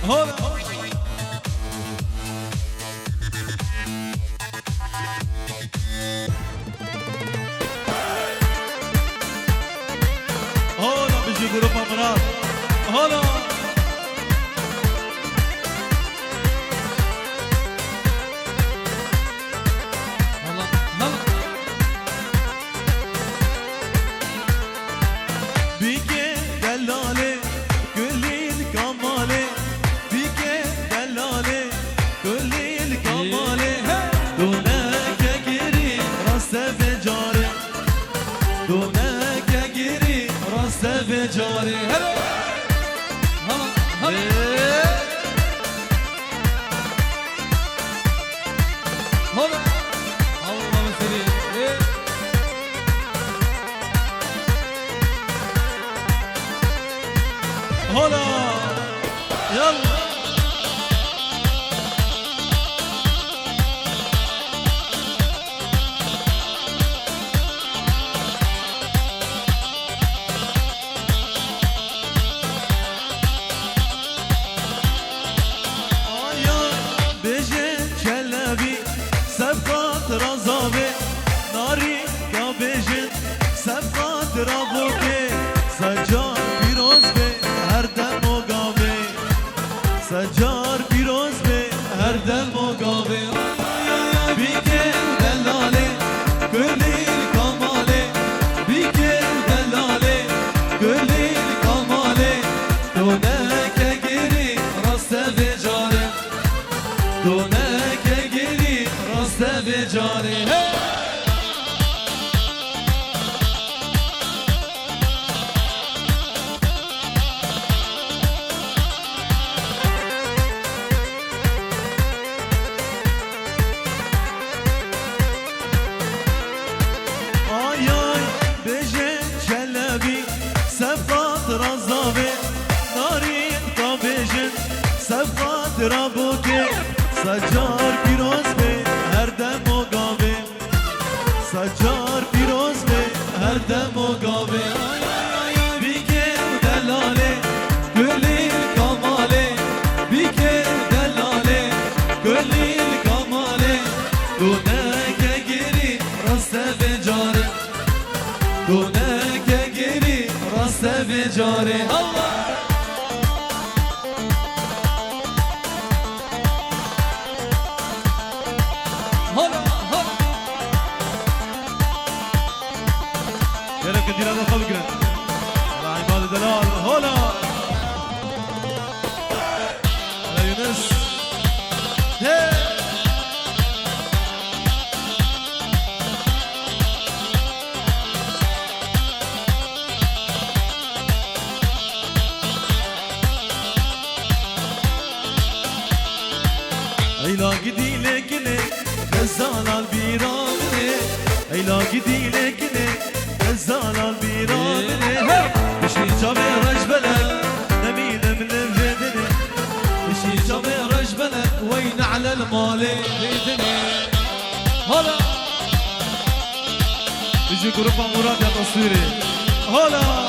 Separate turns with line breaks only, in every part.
هلا هلا بيجي جروب امراض هلا جاري هلا هلا هلا الله مسلي هلا يلا سجار پیروز به هر دل مقابل بیکه دلاله گلی کماله بیکه دلاله گلی کماله دونه که گیری راست به جاره دونه که گیری راست به جاره رابوكي سجار پیروز به هر دم مقابل سجار پیروز به هر دم مقابل بیکه دلاله گلی کماله بیکه دلاله گلی کماله دونه که گیری راست به جاره دونه که گیری راست به جاره الله دينا خلقنا على عماد دلال هلا على يونس ايلا قدي لكني غزال البيراني ايلا قدي لكني غزال البيراني بشي جابي رجبلك نميل من الفدني بشي جابي رجبلك وين على المالي فدني هلا بيجي جروب مراد يا تصويري هلا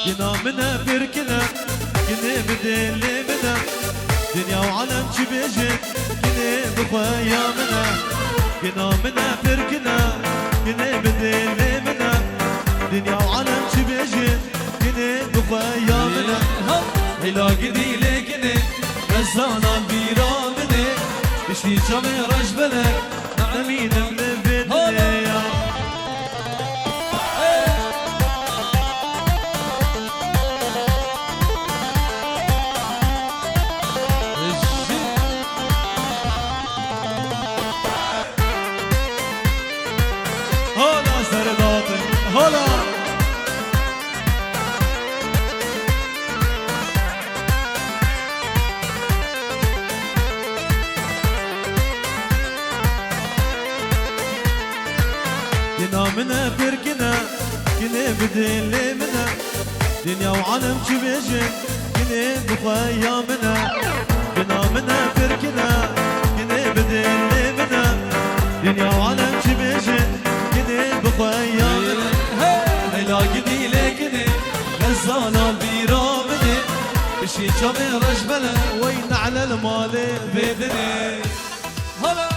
جنا منا بركنا كني بدلي منا دنيا وعالم شبيجن كني بخويا منا جنا منا بركنا كني بدلي منا دنيا وعالم شبيجن كني بخويا منا هلا قدي لكني غزانا بيرامني بشتي شامي رجبلك نعمين من الفدني هلا كنا منا بركنا كنا بدلي منا دنيا وعالم شبيجن كنا بخويا منا كنا منا بركنا كنا بدلي منا خيامني هلا قدي لكني غزالة البيرامني بشي شامي رجبلة وين على المال بدني هلا